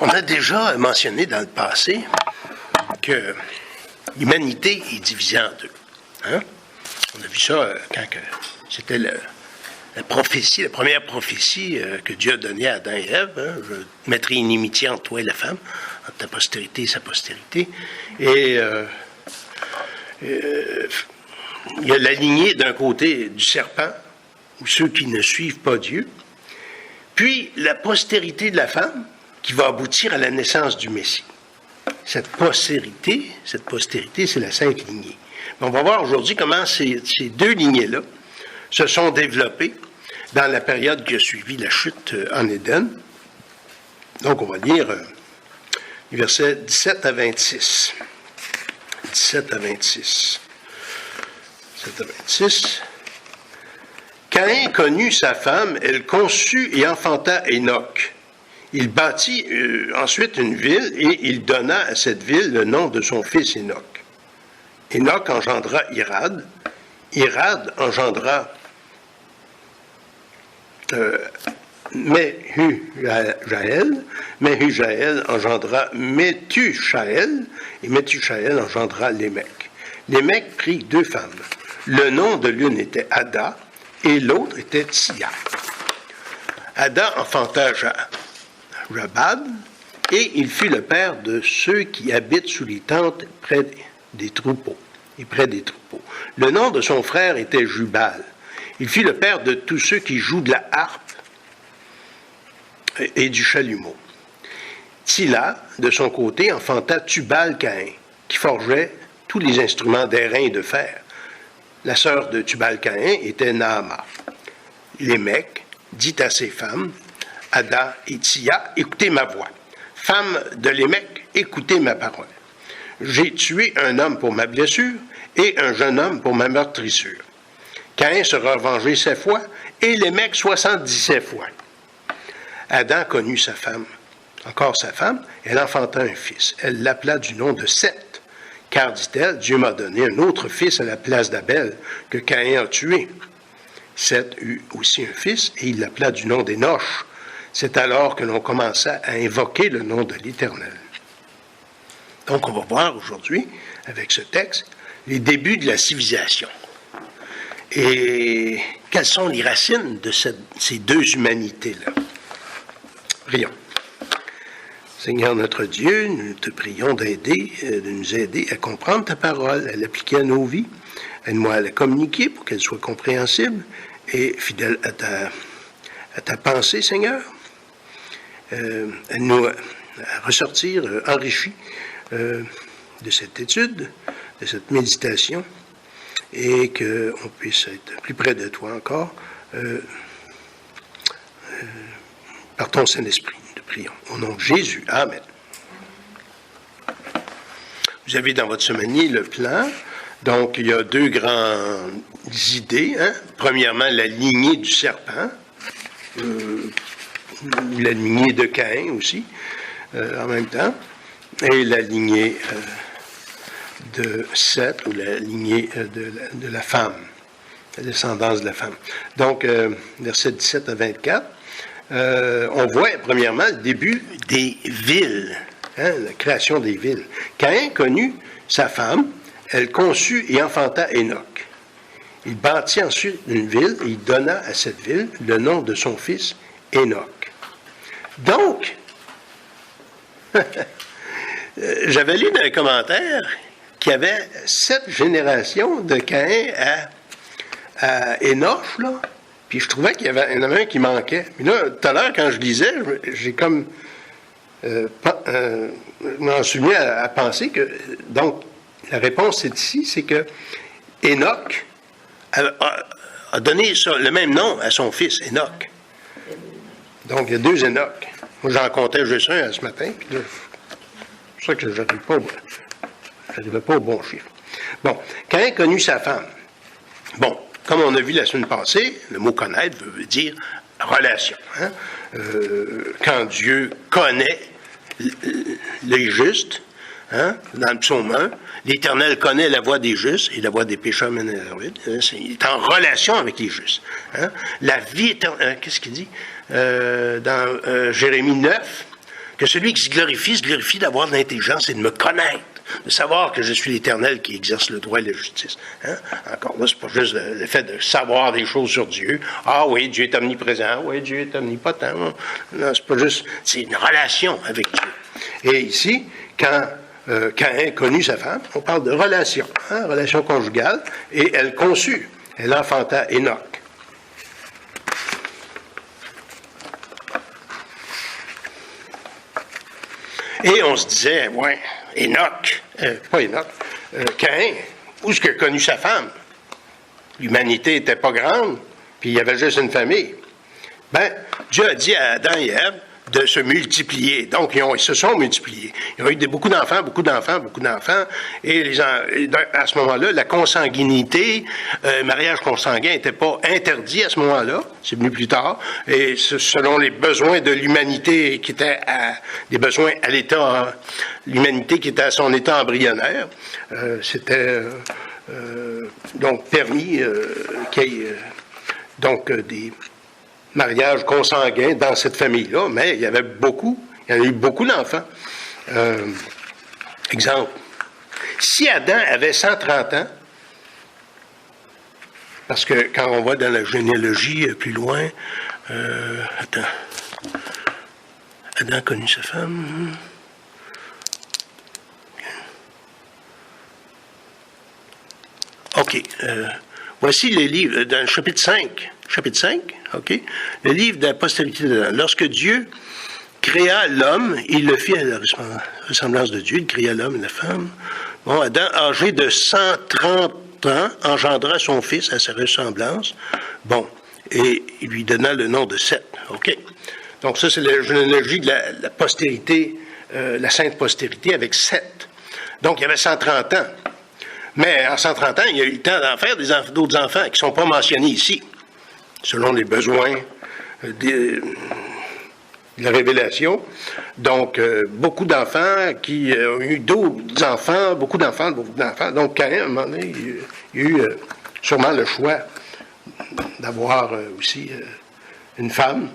On a déjà mentionné dans le passé que l'humanité est divisée en deux. Hein? On a vu ça quand c'était la prophétie, la première prophétie que Dieu a donnée à Adam et Ève. Hein? Je mettrai inimitié entre toi et la femme, entre ta postérité et sa postérité. Et il y a la lignée d'un côté du serpent, ou ceux qui ne suivent pas Dieu, puis la postérité de la femme, qui va aboutir à la naissance du Messie. Cette postérité, c'est la sainte lignée. On va voir aujourd'hui comment ces deux lignées-là se sont développées dans la période qui a suivi la chute en Éden. Donc, on va lire les versets 17 à 26. 17 à 26. 17 à 26. Caïn connut sa femme, elle conçut et enfanta Enoch. Il bâtit ensuite une ville et il donna à cette ville le nom de son fils Enoch. Enoch engendra Irad. Irad engendra Mehujaël. Mehujaël engendra Méthuchaël. Et Méthuchaël engendra Lémec. Lémec prit deux femmes. Le nom de l'une était Ada et l'autre était Tia. Ada enfanta Jabad, et il fut le père de ceux qui habitent sous les tentes près des troupeaux. Le nom de son frère était Jubal. Il fut le père de tous ceux qui jouent de la harpe et du chalumeau. Tila, de son côté, enfanta Tubal-Caïn, qui forgeait tous les instruments d'airain et de fer. La sœur de Tubal-Caïn était Naama. Lémec dit à ses femmes, Ada et Tia, écoutez ma voix. Femmes de Lémec, écoutez ma parole. J'ai tué un homme pour ma blessure et un jeune homme pour ma meurtrissure. Caïn sera vengé 7 fois et Lémec 77 fois. Adam connut sa femme. Encore sa femme, elle enfanta un fils. Elle l'appela du nom de Seth, car, dit-elle, Dieu m'a donné un autre fils à la place d'Abel que Caïn a tué. Seth eut aussi un fils et il l'appela du nom d'Énoch. C'est alors que l'on commença à invoquer le nom de l'Éternel. Donc, on va voir aujourd'hui, avec ce texte, les débuts de la civilisation. Et quelles sont les racines de ces deux humanités-là? Prions. Seigneur notre Dieu, nous te prions de nous aider à comprendre ta parole, à l'appliquer à nos vies. Aide-moi à la communiquer pour qu'elle soit compréhensible et fidèle à ta pensée, Seigneur. Aide-nous à ressortir enrichis de cette étude, de cette méditation, et qu'on puisse être plus près de toi encore par ton Saint-Esprit. Nous te prions. Au nom de Jésus. Amen. Vous avez dans votre semaine le plan. Donc, il y a deux grandes idées. Hein? Premièrement, la lignée du serpent, la lignée de Caïn aussi, en même temps, et la lignée de Seth, ou la lignée de la femme, la descendance de la femme. Donc, versets 17 à 24, on voit premièrement le début des villes, hein, la création des villes. Caïn connut sa femme, elle conçut et enfanta Enoch. Il bâtit ensuite une ville et il donna à cette ville le nom de son fils Enoch. Donc, j'avais lu dans un commentaire qu'il y avait 7 générations de Caïn à Enoch, là, puis je trouvais qu'il y en avait un qui manquait. Puis là, tout à l'heure, quand je lisais, j'ai comme m'en souvenu à penser que, donc, la réponse c'est ici, c'est que Enoch a donné le même nom à son fils, Enoch. Donc, il y a 2 Enoch. Moi, j'en comptais juste un ce matin, puis là, c'est pour ça que je n'arrivais pas au bon chiffre. Bon, Caïn connut sa femme. Bon, comme on a vu la semaine passée, le mot connaître veut dire relation. Hein? Quand Dieu connaît les justes, hein? Dans le psaume 1, l'Éternel connaît la voie des justes et la voie des pécheurs mène à la ruine. Il est en relation avec les justes. Hein? La vie éternelle, qu'est-ce qu'il dit? Dans Jérémie 9, que celui qui se glorifie d'avoir de l'intelligence et de me connaître, de savoir que je suis l'Éternel qui exerce le droit et la justice. Hein? Encore là, c'est pas juste le fait de savoir des choses sur Dieu. Ah oui, Dieu est omniprésent. Oui, Dieu est omnipotent. Non, c'est pas juste... C'est une relation avec Dieu. Et ici, quand Caïn connut sa femme, on parle de relation, hein? Relation conjugale, et elle conçut. Elle enfanta Enoch. Et on se disait, ouais, Caïn, où est-ce qu'il a connu sa femme? L'humanité n'était pas grande, puis il y avait juste une famille. Ben, Dieu a dit à Adam et Ève de se multiplier. Donc, ils se sont multipliés. Ils ont eu beaucoup d'enfants, et à ce moment-là, la consanguinité, mariage consanguin n'était pas interdit à ce moment-là, c'est venu plus tard, et selon les besoins de l'humanité qui étaient des besoins à l'état, l'humanité qui était à son état embryonnaire, c'était donc permis qu'il y ait des mariage consanguin dans cette famille-là, mais il y en a eu beaucoup d'enfants. Exemple, si Adam avait 130 ans, parce que quand on va dans la généalogie plus loin, Adam a connu sa femme. OK. Voici les livres, dans le chapitre 5. Chapitre 5, OK? Le livre de la postérité d'Adam. Lorsque Dieu créa l'homme, il le fit à la ressemblance de Dieu, il créa l'homme et la femme. Bon, Adam, âgé de 130 ans, engendra son fils à sa ressemblance. Bon, et il lui donna le nom de Seth. OK? Donc ça, c'est la généalogie de la postérité, la sainte postérité avec Seth. Donc, il y avait 130 ans. Mais en 130 ans, il y a eu le temps d'en faire d'autres enfants qui ne sont pas mentionnés ici, selon les besoins de la révélation. Donc, beaucoup d'enfants qui ont eu d'autres enfants, beaucoup d'enfants. Donc, Caïn, à un moment donné, il y a eu sûrement le choix d'avoir aussi une femme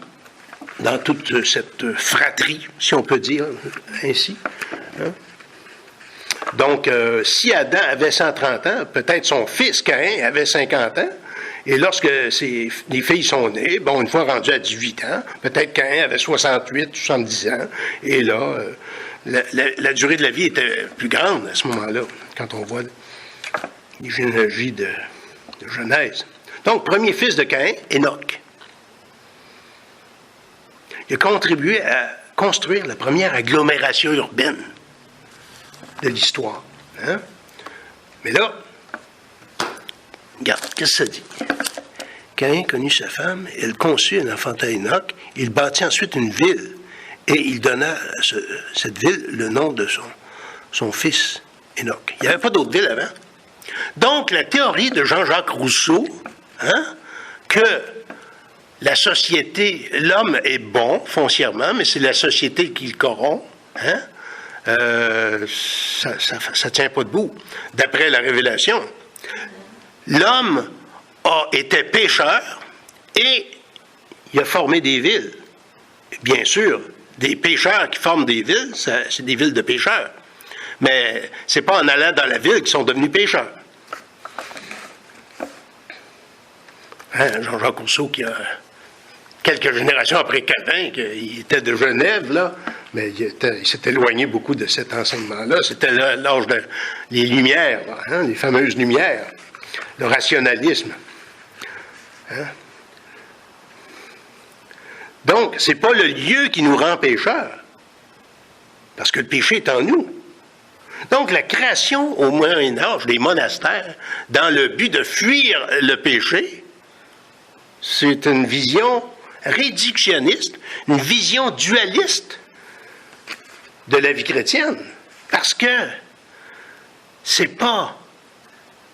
dans toute cette fratrie, si on peut dire ainsi. Hein? Donc, si Adam avait 130 ans, peut-être son fils Caïn avait 50 ans, et lorsque les filles sont nées, bon, une fois rendues à 18 ans, peut-être Caïn avait 68, 70 ans, et là, la durée de la vie était plus grande à ce moment-là, quand on voit les généalogies de Genèse. Donc, premier fils de Caïn, Enoch. Il a contribué à construire la première agglomération urbaine de l'histoire. Hein? Mais là, regarde, qu'est-ce que ça dit? Caïn connut sa femme, elle conçut un enfanta Enoch, il bâtit ensuite une ville, et il donna à cette ville le nom de son fils Enoch. Il n'y avait pas d'autre ville avant. Donc, la théorie de Jean-Jacques Rousseau, hein, que la société, l'homme est bon foncièrement, mais c'est la société qui le corrompt, hein? Ça tient pas debout. D'après la Révélation, l'homme était pécheur et il a formé des villes. Bien sûr, des pécheurs qui forment des villes, c'est des villes de pécheurs. Mais c'est pas en allant dans la ville qu'ils sont devenus pécheurs. Hein, Jean-Jacques Rousseau qui a quelques générations après Calvin, il était de Genève, là, mais il s'est éloigné beaucoup de cet enseignement-là. C'était l'âge des Lumières, hein, les fameuses Lumières, le rationalisme. Hein? Donc, ce n'est pas le lieu qui nous rend pécheurs, parce que le péché est en nous. Donc, la création au Moyen-Âge des monastères, dans le but de fuir le péché, c'est une vision réductionniste, une vision dualiste de la vie chrétienne. Parce que c'est pas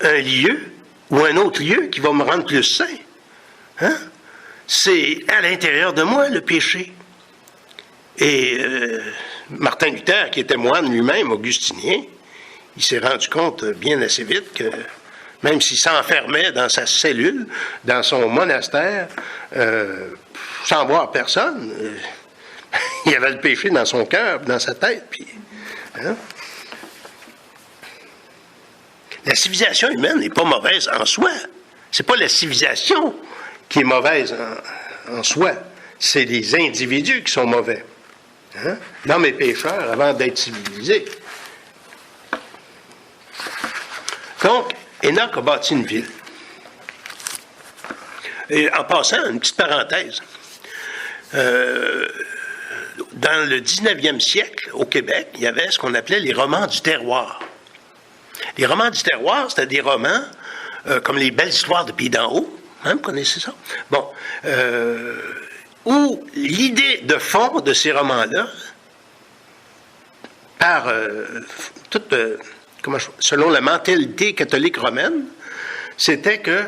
un lieu ou un autre lieu qui va me rendre plus saint. Hein? C'est à l'intérieur de moi le péché. Et Martin Luther, qui était moine lui-même, augustinien, il s'est rendu compte bien assez vite que même s'il s'enfermait dans sa cellule, dans son monastère, sans voir personne, il avait le péché dans son cœur, dans sa tête. Puis, hein? La civilisation humaine n'est pas mauvaise en soi. C'est pas la civilisation qui est mauvaise en soi. C'est les individus qui sont mauvais. Hein? L'homme est pécheur avant d'être civilisé. Donc, Enoch a bâti une ville. Et en passant, une petite parenthèse. Dans le 19e siècle, au Québec, il y avait ce qu'on appelait les romans du terroir. Les romans du terroir, c'était des romans comme les belles histoires de Pays d'en haut. Hein, vous connaissez ça? Bon. Où l'idée de fond de ces romans-là, selon la mentalité catholique romaine, c'était que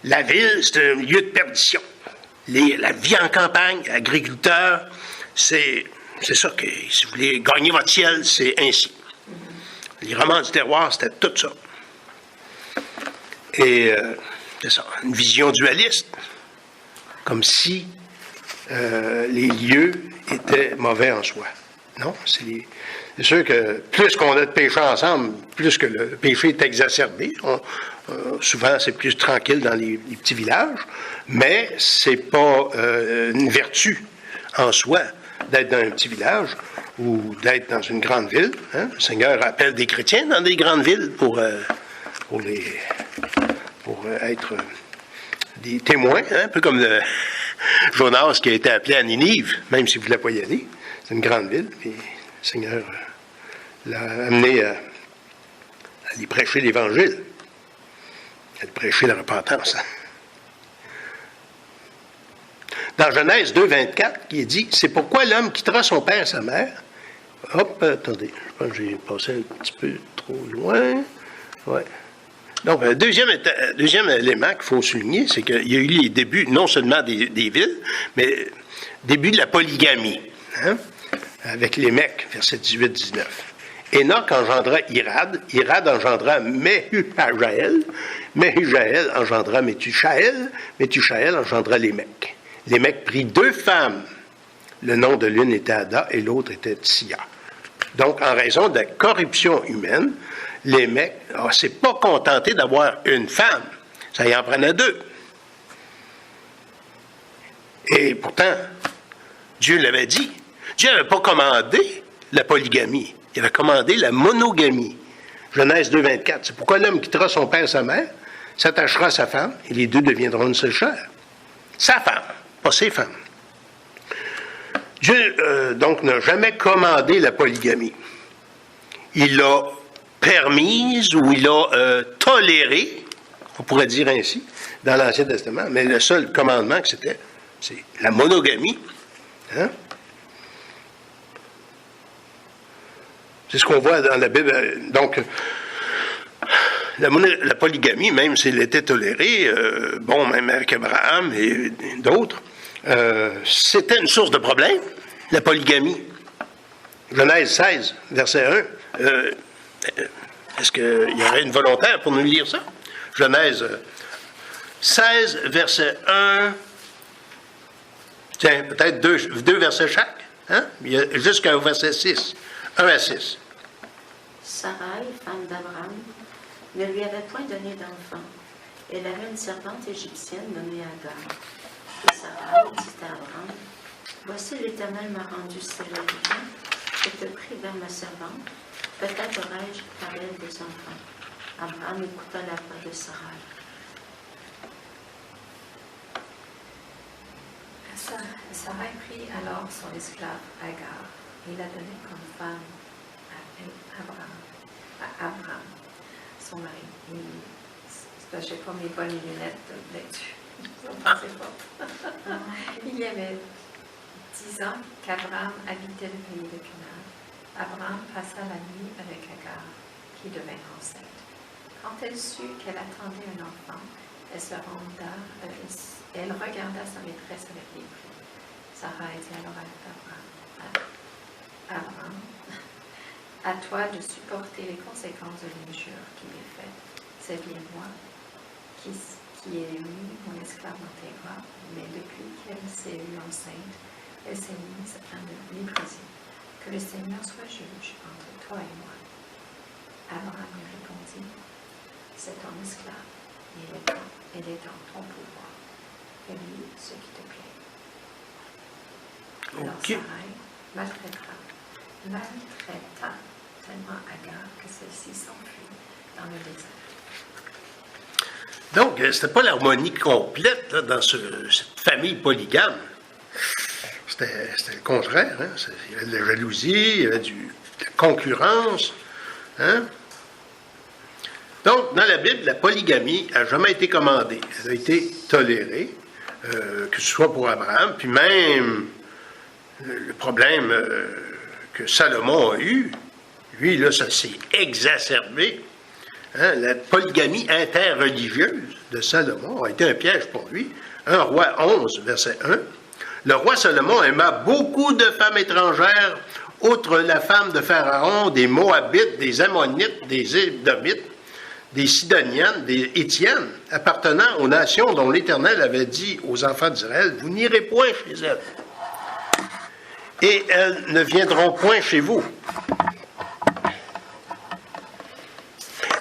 la ville, c'est un lieu de perdition. La vie en campagne, agriculteur, c'est ça que, si vous voulez gagner votre ciel, c'est ainsi. Les romans du terroir, c'était tout ça. Et c'est ça, une vision dualiste, comme si les lieux étaient mauvais en soi. Non, c'est sûr que plus qu'on a de péché ensemble, plus que le péché est exacerbé. Souvent, c'est plus tranquille dans les petits villages, mais c'est pas une vertu en soi d'être dans un petit village ou d'être dans une grande ville. Hein? Le Seigneur appelle des chrétiens dans des grandes villes pour être des témoins, hein? Un peu comme Jonas qui a été appelé à Ninive, même s'il ne voulait pas y aller. C'est une grande ville, puis le Seigneur l'a amené à lui prêcher l'Évangile, à lui prêcher la repentance. Dans Genèse 2, 24, il est dit, c'est pourquoi l'homme quittera son père et sa mère. Hop, attendez, je pense que j'ai passé un petit peu trop loin. Ouais. Donc, deuxième élément qu'il faut souligner, c'est qu'il y a eu les débuts, non seulement des villes, mais début de la polygamie, hein, avec les Mecs, versets 18-19. Enoch engendra Irad, Irad engendra Mehujaël, Mehujaël engendra Métusaël, Métusaël engendra les Mecs. Les Mecs prit 2 femmes. Le nom de l'une était Ada et l'autre était Tsia. Donc, en raison de la corruption humaine, les Mecs ne s'est pas contenté d'avoir une femme. Ça y en prenait 2. Et pourtant, Dieu l'avait dit. Dieu n'avait pas commandé la polygamie. Il avait commandé la monogamie. Genèse 2, 24. C'est pourquoi l'homme quittera son père et sa mère, s'attachera à sa femme, et les 2 deviendront une seule chair. Sa femme, pas ses femmes. Dieu, donc, n'a jamais commandé la polygamie. Il l'a permise ou il l'a tolérée, on pourrait dire ainsi, dans l'Ancien Testament, mais le seul commandement que c'était, c'est la monogamie. Hein? C'est ce qu'on voit dans la Bible. Donc, la polygamie, même s'il était toléré, même avec Abraham et d'autres, c'était une source de problème, la polygamie. Genèse 16, verset 1. Est-ce qu'il y aurait une volontaire pour nous lire ça? Genèse 16, verset 1. Tiens, peut-être deux versets chaque. Hein? Jusqu'au verset 6. 1 à 6. Sarai, femme d'Abraham, ne lui avait point donné d'enfant. Elle avait une servante égyptienne nommée Agar. Et Sarai dit à Abraham, « Voici l'Éternel m'a rendu stérile. Je te prie vers ma servante. Peut-être aurai-je par elle des enfants. » Abraham écouta la voix de Sarai. Sarai prit alors son esclave Agar et la donnait comme femme à Abraham, son mari. Je n'ai pas mes bonnes lunettes de lecture. Il y avait 10 ans qu'Abraham habitait le pays de Canaan. Abraham passa la nuit avec Agar, qui devint enceinte. Quand elle sut qu'elle attendait un enfant, elle regarda sa maîtresse avec mépris. Sarai dit alors à Abraham, à toi de supporter les conséquences de l'injure qui m'est faite. C'est bien moi qui ai mis mon esclave dans tes bras, mais depuis qu'elle s'est eue enceinte, elle s'est mise à me mépriser. Que le Seigneur soit juge entre toi et moi. Abraham lui répondit, c'est ton esclave, elle est dans ton pouvoir. Fais-lui ce qui te plaît. Alors Sarai maltraita tellement Agar que celle-ci s'enfuit dans le désert. Donc, c'était pas l'harmonie complète là, dans cette famille polygame. C'était le contraire. Hein? Il y avait de la jalousie, il y avait de la concurrence. Hein? Donc, dans la Bible, la polygamie n'a jamais été commandée. Elle a été tolérée, que ce soit pour Abraham, puis même le problème que Salomon a eu, lui, là, ça s'est exacerbé. Hein, la polygamie interreligieuse de Salomon a été un piège pour lui. 1 Roi 11, verset 1. Le roi Salomon aima beaucoup de femmes étrangères, outre la femme de Pharaon, des Moabites, des Ammonites, des Édomites, des Sidoniennes, des Étiennes, appartenant aux nations dont l'Éternel avait dit aux enfants d'Israël, « Vous n'irez point chez elles, et elles ne viendront point chez vous. »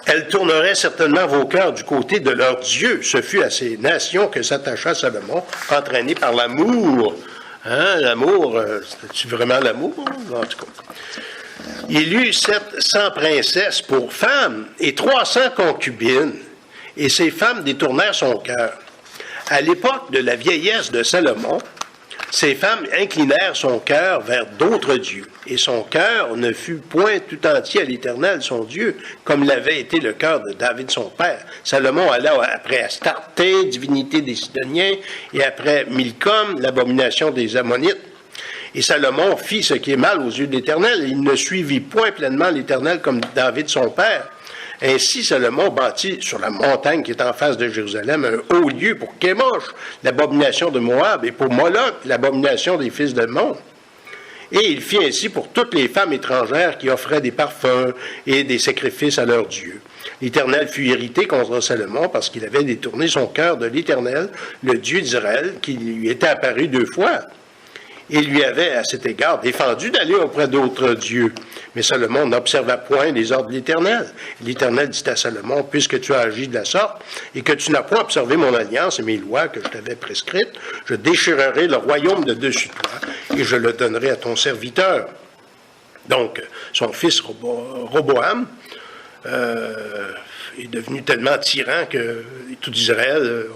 Elles tourneraient certainement vos cœurs du côté de leur Dieu. Ce fut à ces nations que s'attacha Salomon, entraîné par l'amour. Hein, l'amour, c'est-tu vraiment l'amour? En tout cas. Il eut 700 princesses pour femmes et 300 concubines, et ces femmes détournèrent son cœur. À l'époque de la vieillesse de Salomon, ces femmes inclinèrent son cœur vers d'autres dieux, et son cœur ne fut point tout entier à l'Éternel, son Dieu, comme l'avait été le cœur de David, son père. Salomon alla après Astarté, divinité des Sidoniens, et après Milcom, l'abomination des Ammonites. Et Salomon fit ce qui est mal aux yeux de l'Éternel, et il ne suivit point pleinement l'Éternel comme David, son père. Ainsi, Salomon bâtit sur la montagne qui est en face de Jérusalem un haut lieu pour Kémosh, l'abomination de Moab, et pour Moloch, l'abomination des fils de Mon. Et il fit ainsi pour toutes les femmes étrangères qui offraient des parfums et des sacrifices à leurs dieux. L'Éternel fut irrité contre Salomon parce qu'il avait détourné son cœur de l'Éternel, le Dieu d'Israël, qui lui était apparu 2 fois. Il lui avait, à cet égard, défendu d'aller auprès d'autres dieux. Mais Salomon n'observa point les ordres de l'Éternel. L'Éternel dit à Salomon, « Puisque tu as agi de la sorte, et que tu n'as point observé mon alliance et mes lois que je t'avais prescrites, je déchirerai le royaume de dessus toi, et je le donnerai à ton serviteur. » Donc, son fils Roboam est devenu tellement tyran que tout Israël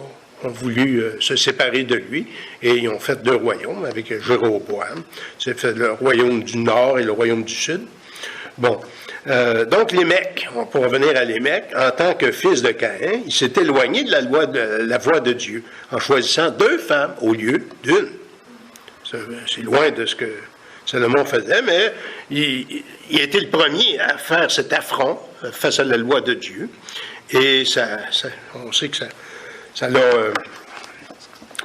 ont voulu se séparer de lui, et ils ont fait 2 royaumes avec Jéroboam. C'est fait le royaume du Nord et le royaume du Sud. Bon, donc Lémec, pour revenir à Lémec, en tant que fils de Caïn, il s'est éloigné de la voie de Dieu, en choisissant 2 femmes au lieu d'1. C'est loin de ce que Salomon faisait, mais il était le premier à faire cet affront face à la loi de Dieu, et on sait que ça l'a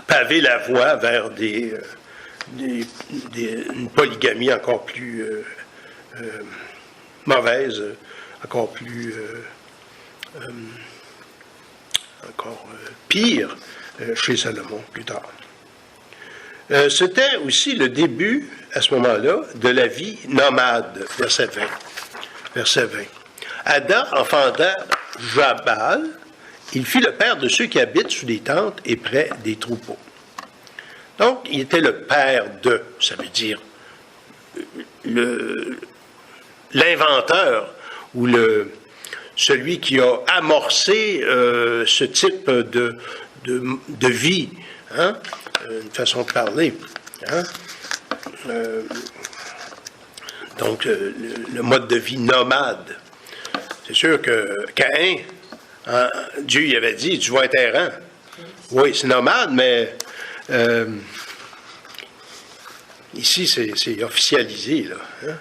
pavé la voie vers une polygamie encore plus mauvaise, encore plus pire chez Salomon plus tard. C'était aussi le début, à ce moment-là, de la vie nomade, verset 20. Verset 20. Ada enfanta Jabal. Il fut le père de ceux qui habitent sous des tentes et près des troupeaux. Donc, il était le père de, ça veut dire l'inventeur ou celui qui a amorcé ce type de vie, hein? Une façon de parler. Hein? Donc, le mode de vie nomade. C'est sûr que Caïn, hein, Dieu il avait dit, tu vas être errant. Oui, c'est nomade, mais ici, c'est officialisé. Là, hein?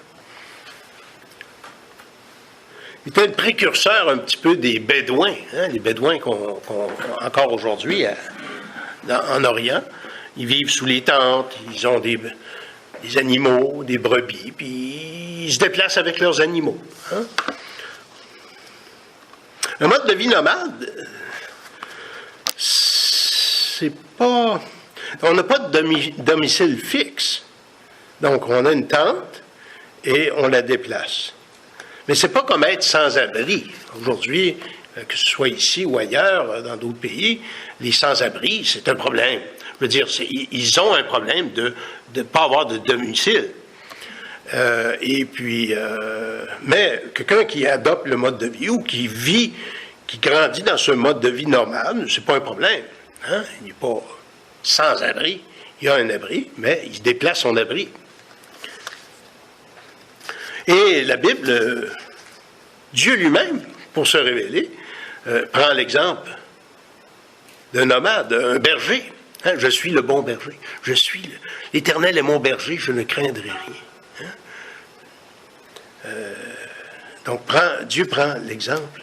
Il était le précurseur un petit peu des Bédouins, hein, les Bédouins qu'on encore aujourd'hui en Orient. Ils vivent sous les tentes, ils ont des animaux, des brebis, puis ils se déplacent avec leurs animaux. Hein? Un mode de vie nomade, c'est pas... On n'a pas de domicile fixe. Donc, on a une tente et on la déplace. Mais c'est pas comme être sans abri. Aujourd'hui, que ce soit ici ou ailleurs, dans d'autres pays, les sans-abri, c'est un problème. Je veux dire, ils ont un problème de ne pas avoir de domicile. Mais quelqu'un qui adopte le mode de vie ou qui vit, qui grandit dans ce mode de vie normal, c'est pas un problème. Hein? Il n'est pas sans abri. Il a un abri, mais il déplace son abri. Et la Bible, Dieu lui-même, pour se révéler, prend l'exemple d'un nomade, un berger. Hein? Je suis le bon berger. L'Éternel est mon berger, je ne craindrai rien. Hein? Donc, Dieu prend l'exemple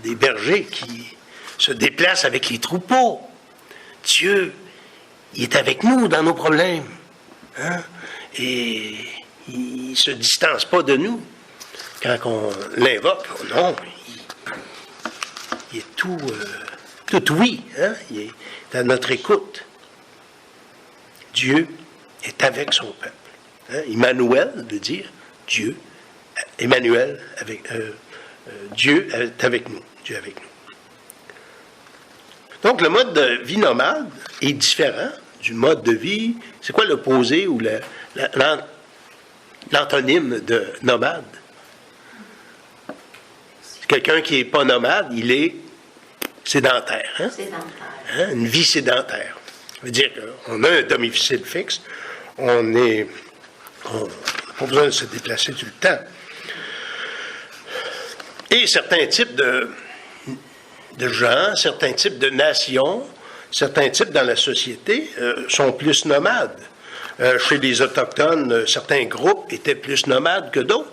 des bergers qui se déplacent avec les troupeaux. Dieu, il est avec nous dans nos problèmes. Hein? Et il ne se distance pas de nous quand on l'invoque. Non, il est tout oui. Hein? Il est à notre écoute. Dieu est avec son peuple. Hein? Emmanuel veut dire Dieu. Emmanuel, Dieu est avec nous. Dieu est avec nous. Donc, le mode de vie nomade est différent du mode de vie. C'est quoi l'opposé ou l'antonyme de nomade? Quelqu'un qui n'est pas nomade, il est sédentaire. Hein? Sédentaire. Hein? Une vie sédentaire. Ça veut dire qu'on a un domicile fixe. On n'a pas besoin de se déplacer tout le temps. Et certains types de gens, certains types de nations, certains types dans la société sont plus nomades. Chez les Autochtones, certains groupes étaient plus nomades que d'autres.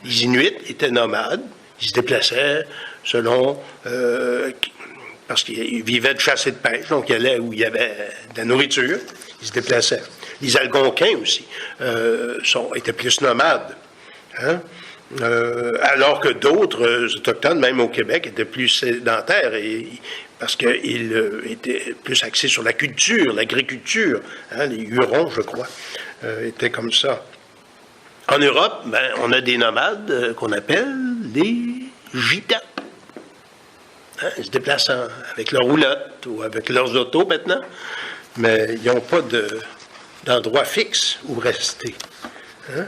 Les Inuits étaient nomades. Ils se déplaçaient selon... parce qu'ils vivaient de chasse et de pêche, donc ils allaient où il y avait de la nourriture. Ils se déplaçaient. Les Algonquins aussi étaient plus nomades. Hein? Alors que d'autres Autochtones, même au Québec, étaient plus sédentaires parce qu'ils étaient plus axés sur la culture, l'agriculture. Hein, les Hurons, je crois, étaient comme ça. En Europe, on a des nomades qu'on appelle des gitans. Hein, ils se déplacent avec leurs roulottes ou avec leurs autos maintenant, mais ils n'ont pas d'endroit fixe où rester. Hein?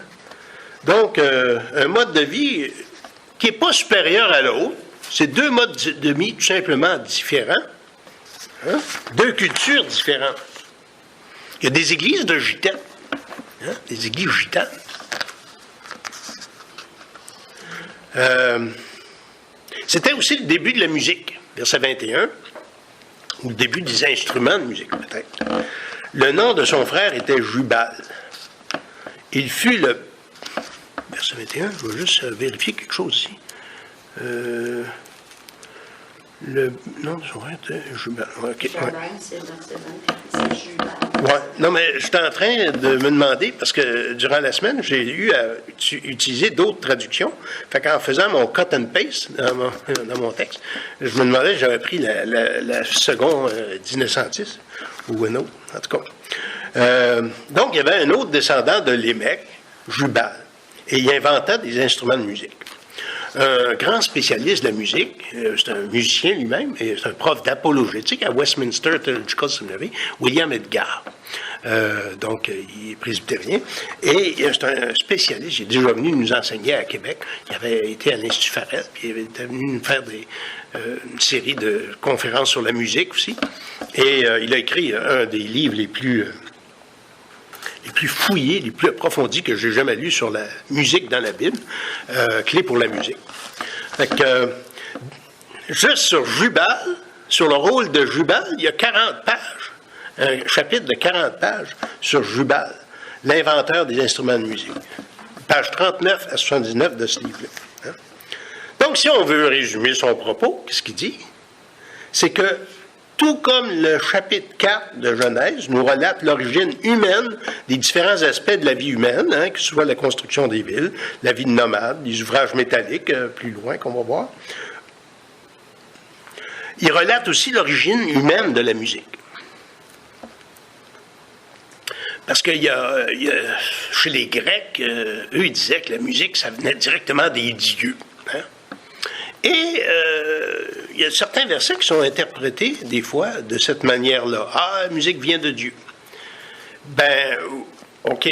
Donc, un mode de vie qui n'est pas supérieur à l'autre. C'est deux modes de vie tout simplement différents. Hein? Deux cultures différentes. Il y a des églises de gitans. Hein? Des églises gitanes. C'était aussi le début de la musique, verset 21, ou le début des instruments de musique, peut-être. Le nom de son frère était Jubal. Il fut le... Verset 21, je vais juste vérifier quelque chose ici. Le nom de son frère était Jubal. Okay, Jabal, c'est verset 24, c'est Jubal. Ouais. Non, mais j'étais en train de me demander, parce que durant la semaine, j'ai eu à utiliser d'autres traductions. Fait qu'en faisant mon cut and paste dans mon texte, je me demandais si j'avais pris la seconde 1910 ou un autre, en tout cas. Donc, il y avait un autre descendant de Lémec, Jubal, et il inventa des instruments de musique. Un grand spécialiste de la musique, c'est un musicien lui-même, et c'est un prof d'apologétique à Westminster Theological Seminary, William Edgar. Donc, il est presbytérien, et c'est un spécialiste, il est déjà venu nous enseigner à Québec, il avait été à l'Institut Farrell, puis il était venu nous faire une série de conférences sur la musique aussi, et il a écrit un des livres les plus fouillés, les plus approfondis que j'ai jamais lus sur la musique dans la Bible, Clé pour la musique. Fait que, juste sur Jubal, sur le rôle de Jubal, il y a 40 pages, un chapitre de 40 pages sur Jubal, l'inventeur des instruments de musique. Page 39 à 79 de ce livre-là. Hein? Donc, si on veut résumer son propos, qu'est-ce qu'il dit? C'est que tout comme le chapitre 4 de Genèse nous relate l'origine humaine des différents aspects de la vie humaine, hein, que ce soit la construction des villes, la vie de nomade, les ouvrages métalliques, plus loin qu'on va voir. Il relate aussi l'origine humaine de la musique. Parce Parce qu'il chez les Grecs, eux, ils disaient que la musique, ça venait directement des dieux. Hein? Et il y a certains versets qui sont interprétés, des fois, de cette manière-là. Ah, la musique vient de Dieu. Ben, OK,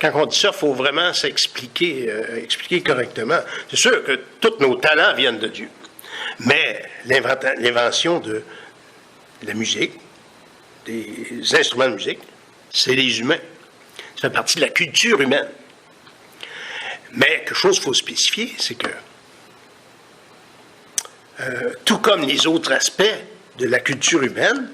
quand on dit ça, il faut vraiment s'expliquer expliquer correctement. C'est sûr que tous nos talents viennent de Dieu. Mais l'invention de la musique, des instruments de musique, c'est les humains. Ça fait partie de la culture humaine. Mais quelque chose qu'il faut spécifier, c'est que tout comme les autres aspects de la culture humaine,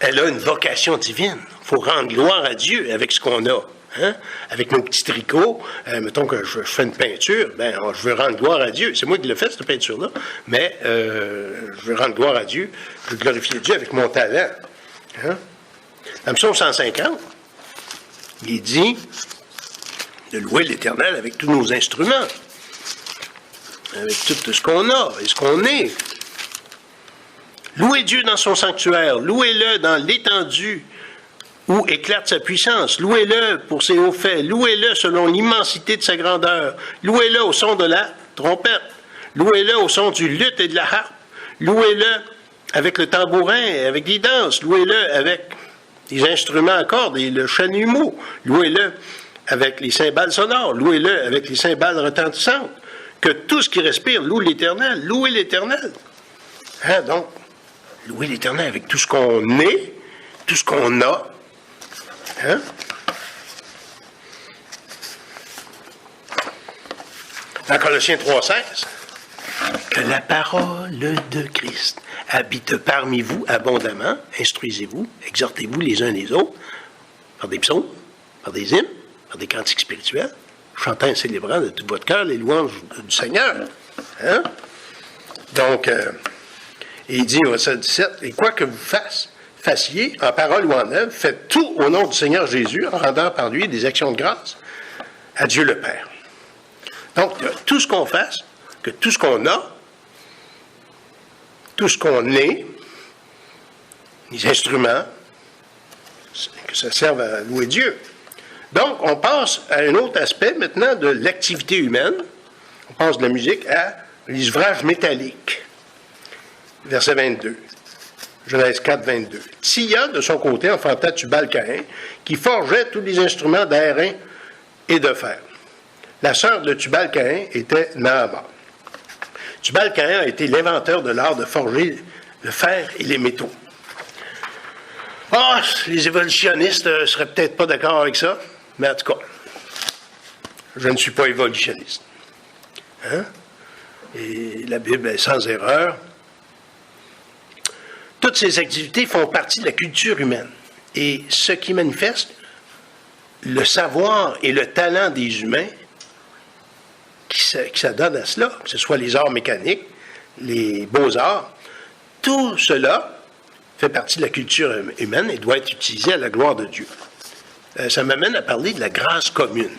elle a une vocation divine. Il faut rendre gloire à Dieu avec ce qu'on a. Hein? Avec nos petits tricots, mettons que je fais une peinture, ben, je veux rendre gloire à Dieu. C'est moi qui l'ai fait, cette peinture-là, mais je veux rendre gloire à Dieu, je veux glorifier Dieu avec mon talent. Hein? Dans le psaume 150, il dit de louer l'Éternel avec tous nos instruments, avec tout ce qu'on a et ce qu'on est. Louez Dieu dans son sanctuaire, louez-le dans l'étendue où éclate sa puissance, louez-le pour ses hauts faits, louez-le selon l'immensité de sa grandeur, louez-le au son de la trompette, louez-le au son du luth et de la harpe, louez-le avec le tambourin et avec les danses, louez-le avec les instruments à cordes et le chalumeau, louez-le avec les cymbales sonores, louez-le avec les cymbales retentissantes, que tout ce qui respire loue l'Éternel, louez l'Éternel. Hein, donc, louez l'Éternel avec tout ce qu'on est, tout ce qu'on a. Hein? Dans Colossiens 3,16, que la parole de Christ habite parmi vous abondamment, instruisez-vous, exhortez-vous les uns les autres, par des psaumes, par des hymnes, par des cantiques spirituels, chantant et célébrant de tout votre cœur les louanges du Seigneur. Hein? Donc, il dit au verset 17, et quoi que vous fassiez, en parole ou en œuvre, faites tout au nom du Seigneur Jésus, en rendant par lui des actions de grâce à Dieu le Père. Donc, tout ce qu'on fasse, que tout ce qu'on a, tout ce qu'on est, les instruments, que ça serve à louer Dieu. Donc, on passe à un autre aspect maintenant de l'activité humaine. On passe de la musique à les ouvrages métalliques. Verset 22. Genèse 4, 22. Tsia, de son côté, enfanta Tubal-Caïn, qui forgeait tous les instruments d'airain et de fer. La sœur de Tubal-Caïn était Naama. Tubal-Caïn a été l'inventeur de l'art de forger le fer et les métaux. Ah, les évolutionnistes ne seraient peut-être pas d'accord avec ça, mais en tout cas, je ne suis pas évolutionniste. Hein? Et la Bible est sans erreur. Toutes ces activités font partie de la culture humaine. Et ce qui manifeste le savoir et le talent des humains qui s'adonnent à cela, que ce soit les arts mécaniques, les beaux-arts, tout cela fait partie de la culture humaine et doit être utilisé à la gloire de Dieu. Ça m'amène à parler de la grâce commune.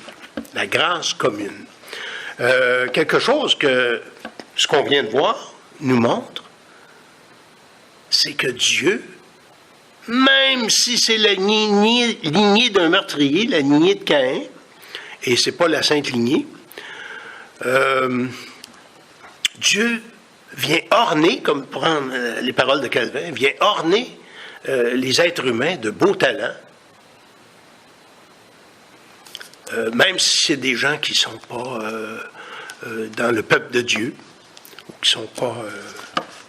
La grâce commune. Quelque chose que ce qu'on vient de voir nous montre, c'est que Dieu, même si c'est la lignée d'un meurtrier, la lignée de Caïn, et c'est pas la sainte lignée, Dieu vient orner, comme prendre les paroles de Calvin, vient orner les êtres humains de beaux talents, même si c'est des gens qui ne sont pas dans le peuple de Dieu, ou qui ne sont pas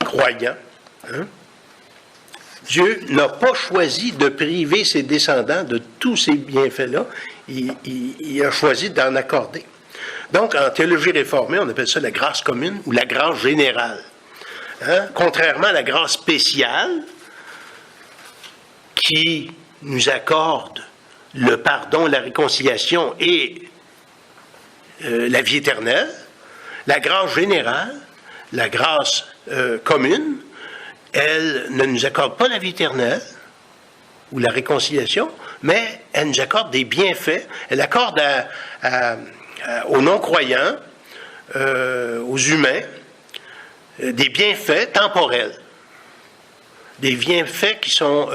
croyants. Hein? Dieu n'a pas choisi de priver ses descendants de tous ces bienfaits-là. Il a choisi d'en accorder. Donc, en théologie réformée, on appelle ça la grâce commune ou la grâce générale. Hein? Contrairement à la grâce spéciale qui nous accorde le pardon, la réconciliation et la vie éternelle, la grâce générale, la grâce commune, elle ne nous accorde pas la vie éternelle ou la réconciliation, mais elle nous accorde des bienfaits. Elle accorde aux non-croyants, aux humains, des bienfaits temporels. Des bienfaits qui sont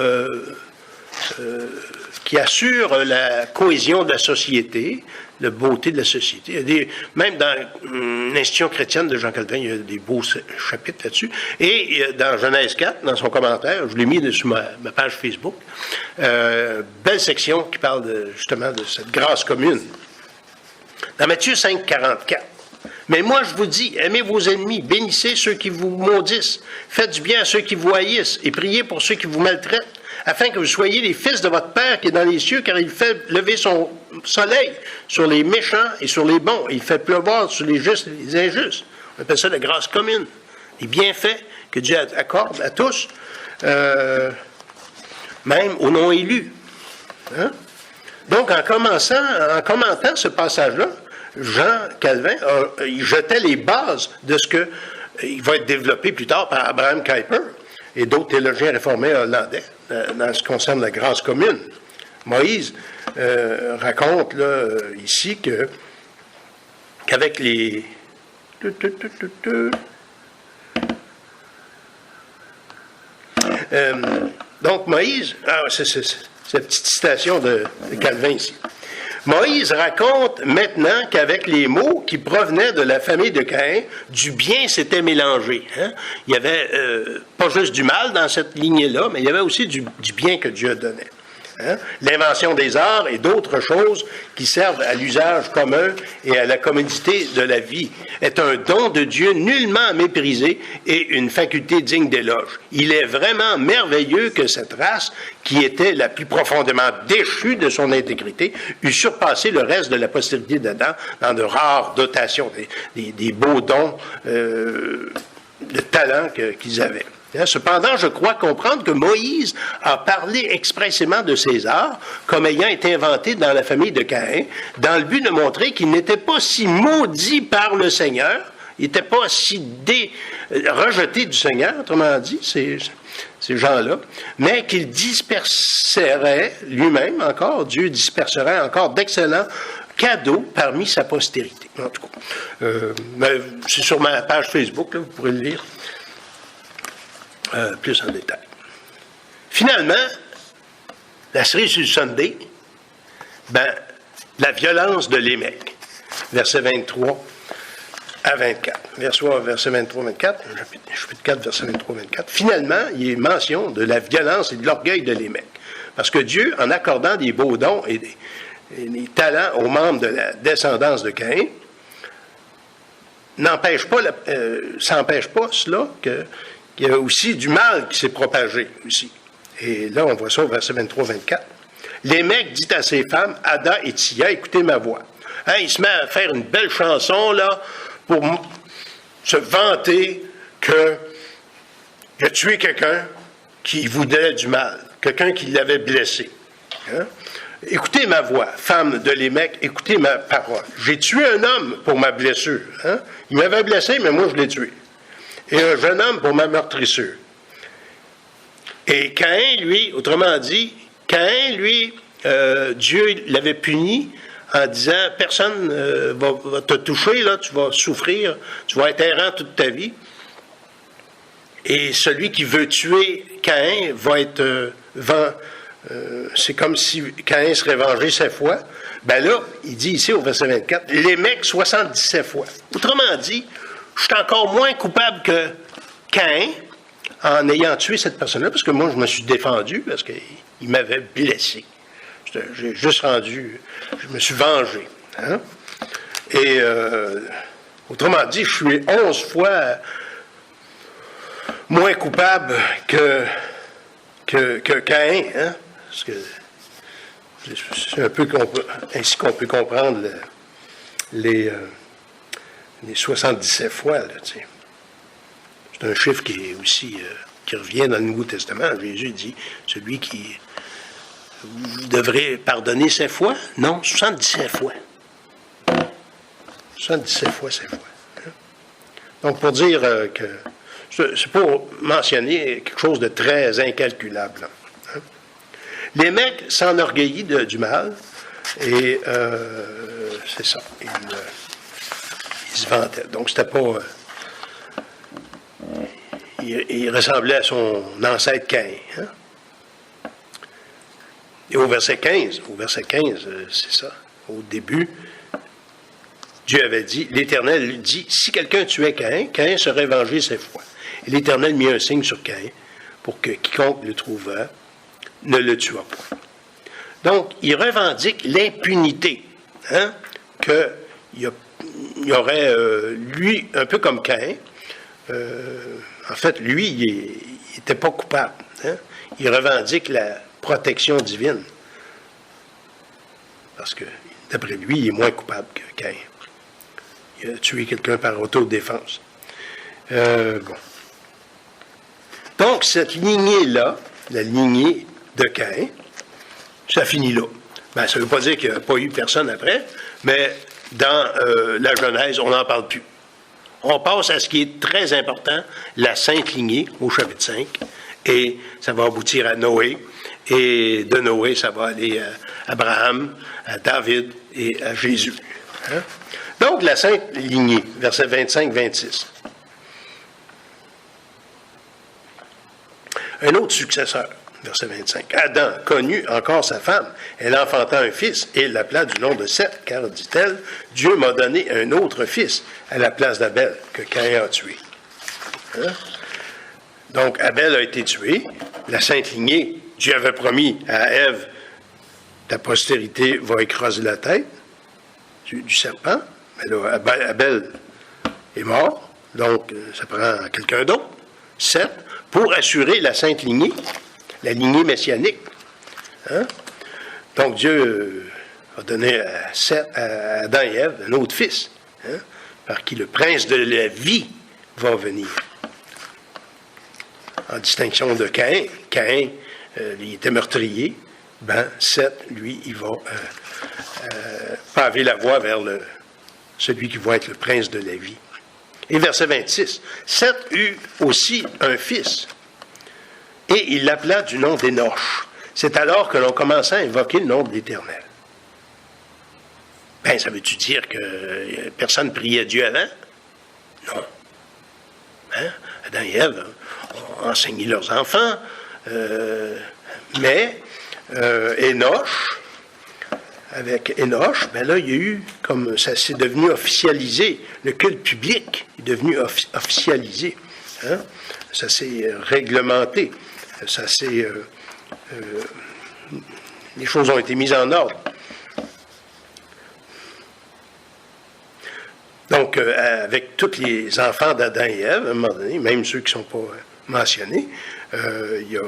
qui assure la cohésion de la société, la beauté de la société. Il y a même dans l'institution chrétienne de Jean Calvin, il y a des beaux chapitres là-dessus. Et dans Genèse 4, dans son commentaire, je l'ai mis sur ma page Facebook, belle section qui parle justement de cette grâce commune. Dans Matthieu 5, 44. Mais moi, je vous dis, aimez vos ennemis, bénissez ceux qui vous maudissent, faites du bien à ceux qui vous haïssent, et priez pour ceux qui vous maltraitent, afin que vous soyez les fils de votre Père qui est dans les cieux, car il fait lever son soleil sur les méchants et sur les bons. Il fait pleuvoir sur les justes et les injustes. On appelle ça la grâce commune. Les bienfaits que Dieu accorde à tous, même aux non-élus. Hein? Donc, en commentant ce passage-là, Jean Calvin, il jetait les bases de ce qu'il va être développé plus tard par Abraham Kuyper et d'autres théologiens réformés hollandais dans ce qui concerne la grâce commune. Moïse raconte là, ici qu'avec les... donc Moïse, c'est cette petite citation de Calvin ici. Moïse raconte maintenant qu'avec les mots qui provenaient de la famille de Caïn, du bien s'était mélangé. Hein? Il y avait pas juste du mal dans cette lignée-là, mais il y avait aussi du bien que Dieu donnait. Hein? L'invention des arts et d'autres choses qui servent à l'usage commun et à la commodité de la vie est un don de Dieu nullement à mépriser et une faculté digne d'éloge. Il est vraiment merveilleux que cette race, qui était la plus profondément déchue de son intégrité, eût surpassé le reste de la postérité d'Adam dans de rares dotations, des beaux dons de talent qu'ils avaient. Cependant, je crois comprendre que Moïse a parlé expressément de ces arts comme ayant été inventés dans la famille de Caïn, dans le but de montrer qu'il n'était pas si maudit par le Seigneur, il n'était pas si rejeté du Seigneur, autrement dit, ces gens-là, mais qu'il disperserait lui-même encore, Dieu disperserait encore d'excellents cadeaux parmi sa postérité. En tout cas, c'est sur ma page Facebook, là, vous pourrez le lire. Plus en détail. Finalement, la série sur le Sunday, la violence de Lémec, versets 23 à 24. Verset 23-24, chapitre 4, verset 23-24. Finalement, il est mention de la violence et de l'orgueil de Lémec. Parce que Dieu, en accordant des beaux dons et des talents aux membres de la descendance de Caïn, s'empêche pas cela qu'il y a aussi du mal qui s'est propagé aussi. Et là, on voit ça au verset 23-24. Lémec dit à ses femmes, Ada et Tia, écoutez ma voix. Hein, il se met à faire une belle chanson, là, pour se vanter qu'il a tué quelqu'un qui vous donnait du mal, quelqu'un qui l'avait blessé. Hein? Écoutez ma voix, femme de Lémec, écoutez ma parole. J'ai tué un homme pour ma blessure. Hein? Il m'avait blessé, mais moi, je l'ai tué. Et un jeune homme pour ma meurtrissure. Et Caïn, lui, autrement dit, Dieu l'avait puni en disant, personne va te toucher, là, tu vas souffrir, tu vas être errant toute ta vie. Et celui qui veut tuer Caïn va être c'est comme si Caïn serait vengé 7 fois. Ben là, il dit ici au verset 24, Lémec 77 fois. Autrement dit, je suis encore moins coupable que Caïn en ayant tué cette personne-là, parce que moi, je me suis défendu, parce qu'il m'avait blessé. J'ai juste je me suis vengé. Hein? Et autrement dit, je suis 11 fois moins coupable que Caïn. Hein? Parce que c'est un peu ainsi qu'on peut comprendre les 77 fois. Là, c'est un chiffre qui est aussi qui revient dans le Nouveau Testament. Jésus dit, celui qui vous devrez pardonner 7 fois? Non, 77 fois. 77 fois 7 fois. Hein? Donc, pour dire que c'est pour mentionner quelque chose de très incalculable. Hein? Lémec s'enorgueillit du mal et c'est ça. Il se vantait. Donc, c'était pas... il ressemblait à son ancêtre Caïn. Hein? Et au verset 15, c'est ça, au début, Dieu avait dit, l'Éternel lui dit, si quelqu'un tuait Caïn, Caïn serait vengé 7 fois. Et l'Éternel mit un signe sur Caïn pour que quiconque le trouvât ne le tuât point. Donc, il revendique l'impunité, hein, qu'il y aurait, lui, un peu comme Caïn, en fait, lui, il n'était pas coupable. Hein? Il revendique la protection divine. Parce que, d'après lui, il est moins coupable que Caïn. Il a tué quelqu'un par autodéfense. Bon. Donc, cette lignée-là, la lignée de Caïn, ça finit là. Ben, ça ne veut pas dire qu'il n'y a pas eu personne après, mais dans la Genèse, on n'en parle plus. On passe à ce qui est très important, la sainte lignée, au chapitre 5, et ça va aboutir à Noé, et de Noé, ça va aller à Abraham, à David et à Jésus. Hein? Donc, la sainte lignée, versets 25-26. Un autre successeur, verset 25. Adam connut encore sa femme. Elle enfanta un fils et il l'appela du nom de Seth, car, dit-elle, Dieu m'a donné un autre fils à la place d'Abel que Caïn a tué. Hein? Donc, Abel a été tué. La sainte lignée, Dieu avait promis à Ève, ta postérité va écraser la tête du serpent. Mais là, Abel est mort. Donc, ça prend quelqu'un d'autre, Seth, pour assurer la sainte lignée, la lignée messianique. Hein? Donc, Dieu a donné à Adam et Ève un autre fils, hein? Par qui le prince de la vie va venir. En distinction de Caïn. Caïn, il était meurtrier. Ben, Seth, lui, il va paver la voie vers celui qui va être le prince de la vie. Et verset 26. Seth eut aussi un fils, et il l'appela du nom d'Énoch. C'est alors que l'on commença à invoquer le nom de l'Éternel. Ben, ça veut-tu dire que personne priait Dieu avant? Non. Hein? Adam et Ève ont enseigné leurs enfants, mais Énoch, avec Énoch, ben là, il y a eu, comme ça s'est devenu officialisé, le culte public est devenu officialisé. Hein? Ça s'est réglementé. Ça s'est... les choses ont été mises en ordre. Donc, avec tous les enfants d'Adam et Ève, à un moment donné, même ceux qui ne sont pas mentionnés, il y a...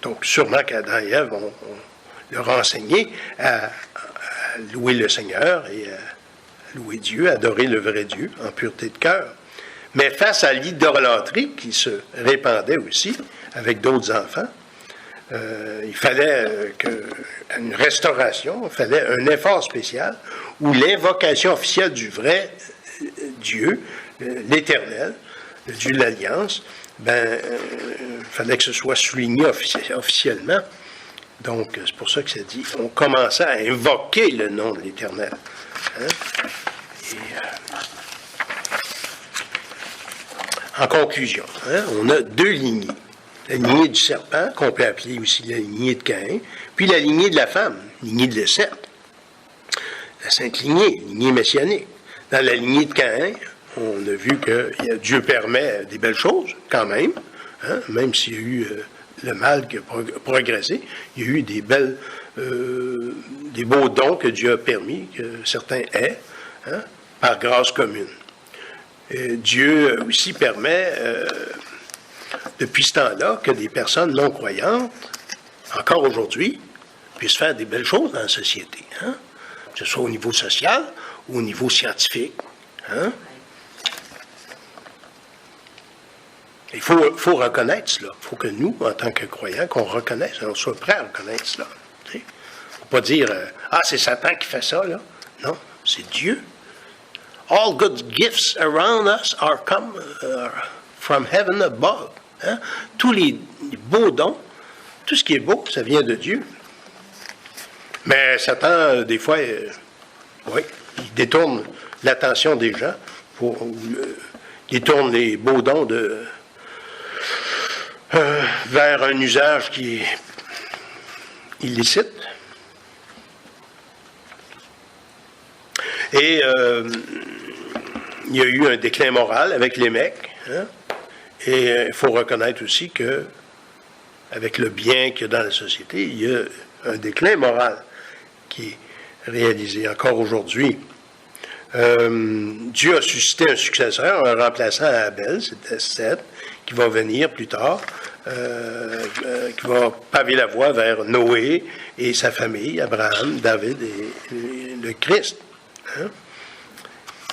donc, sûrement qu'Adam et Ève ont leur enseigné à louer le Seigneur et à louer Dieu, à adorer le vrai Dieu en pureté de cœur. Mais face à l'idolâtrie qui se répandait aussi avec d'autres enfants, il fallait une restauration, il fallait un effort spécial où l'invocation officielle du vrai Dieu, l'Éternel, le Dieu de l'Alliance, il fallait que ce soit souligné officiellement. Donc, c'est pour ça que ça dit, on commençait à invoquer le nom de l'Éternel. Hein? En conclusion, hein, on a 2 lignées. La lignée du serpent, qu'on peut appeler aussi la lignée de Caïn, puis la lignée de la femme, lignée de Seth. La sainte lignée messianique. Dans la lignée de Caïn, on a vu que Dieu permet des belles choses, quand même, hein, même s'il y a eu le mal qui a progressé, il y a eu des beaux dons que Dieu a permis, que certains aient, hein, par grâce commune. Dieu aussi permet, depuis ce temps-là, que des personnes non-croyantes, encore aujourd'hui, puissent faire des belles choses dans la société, hein? Que ce soit au niveau social ou au niveau scientifique. Hein? Il faut reconnaître cela. Il faut que nous, en tant que croyants, qu'on reconnaisse, on soit prêts à reconnaître cela. Il ne faut pas dire « Ah, c'est Satan qui fait ça, là. » Non, c'est Dieu. All good gifts around us are come from heaven above. Hein? Tous les beaux dons, tout ce qui est beau, ça vient de Dieu. Mais Satan, des fois, il détourne l'attention des gens, détourne les beaux dons vers un usage qui illicite. Et il y a eu un déclin moral avec les mecs. Hein? Et il faut reconnaître aussi que, avec le bien qu'il y a dans la société, il y a un déclin moral qui est réalisé encore aujourd'hui. Dieu a suscité un successeur, un remplaçant à Abel, c'était Seth, qui va venir plus tard, qui va paver la voie vers Noé et sa famille, Abraham, David et le Christ. Hein?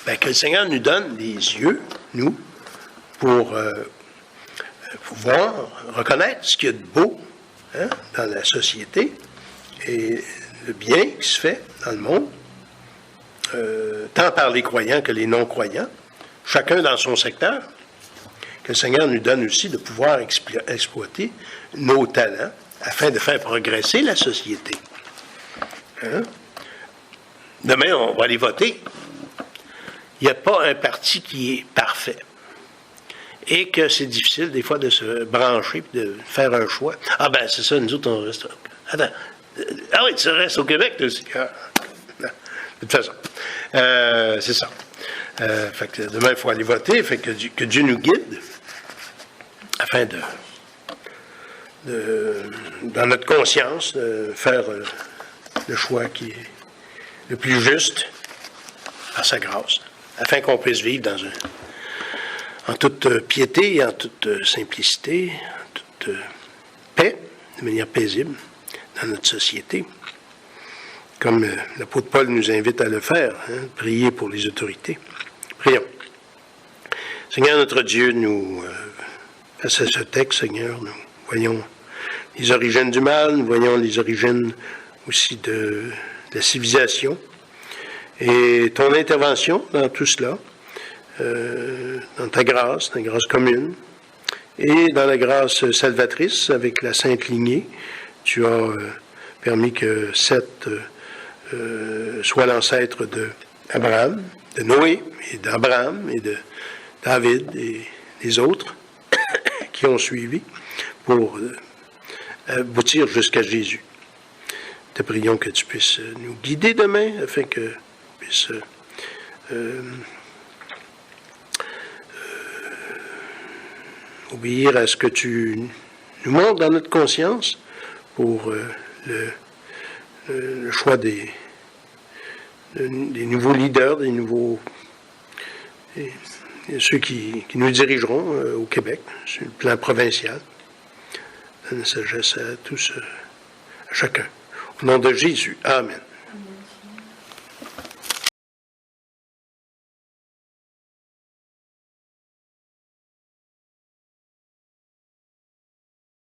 Ben, que le Seigneur nous donne des yeux, nous, pour pouvoir reconnaître ce qu'il y a de beau, hein, dans la société et le bien qui se fait dans le monde, tant par les croyants que les non-croyants, chacun dans son secteur, que le Seigneur nous donne aussi de pouvoir exploiter nos talents afin de faire progresser la société. Hein? Demain, on va aller voter. Il n'y a pas un parti qui est parfait. Et que c'est difficile, des fois, de se brancher et de faire un choix. Ah ben, c'est ça, nous autres, on reste... Attends. Ah oui, tu restes au Québec, toi aussi. Ah. De toute façon. C'est ça. Fait que demain, il faut aller voter. Fait que Dieu nous guide afin dans notre conscience, de faire le choix qui est le plus juste par sa grâce, afin qu'on puisse vivre en toute piété, en toute simplicité, en toute paix, de manière paisible dans notre société. Comme l'apôtre Paul nous invite à le faire, hein, prier pour les autorités. Prions. Seigneur notre Dieu, nous, face à ce texte, Seigneur, nous voyons les origines du mal, nous voyons les origines aussi de la civilisation et ton intervention dans tout cela, dans ta grâce commune et dans la grâce salvatrice avec la sainte lignée. Tu as permis que Seth soit l'ancêtre d'Abraham, de Noé et d'Abraham et de David et des autres qui ont suivi pour aboutir jusqu'à Jésus. Te prions que tu puisses nous guider demain afin que tu puisses obéir à ce que tu nous montres dans notre conscience pour le choix des nouveaux leaders, ceux qui nous dirigeront au Québec, sur le plan provincial. Donne la sagesse à tous, à chacun. Au nom de Jésus. Amen.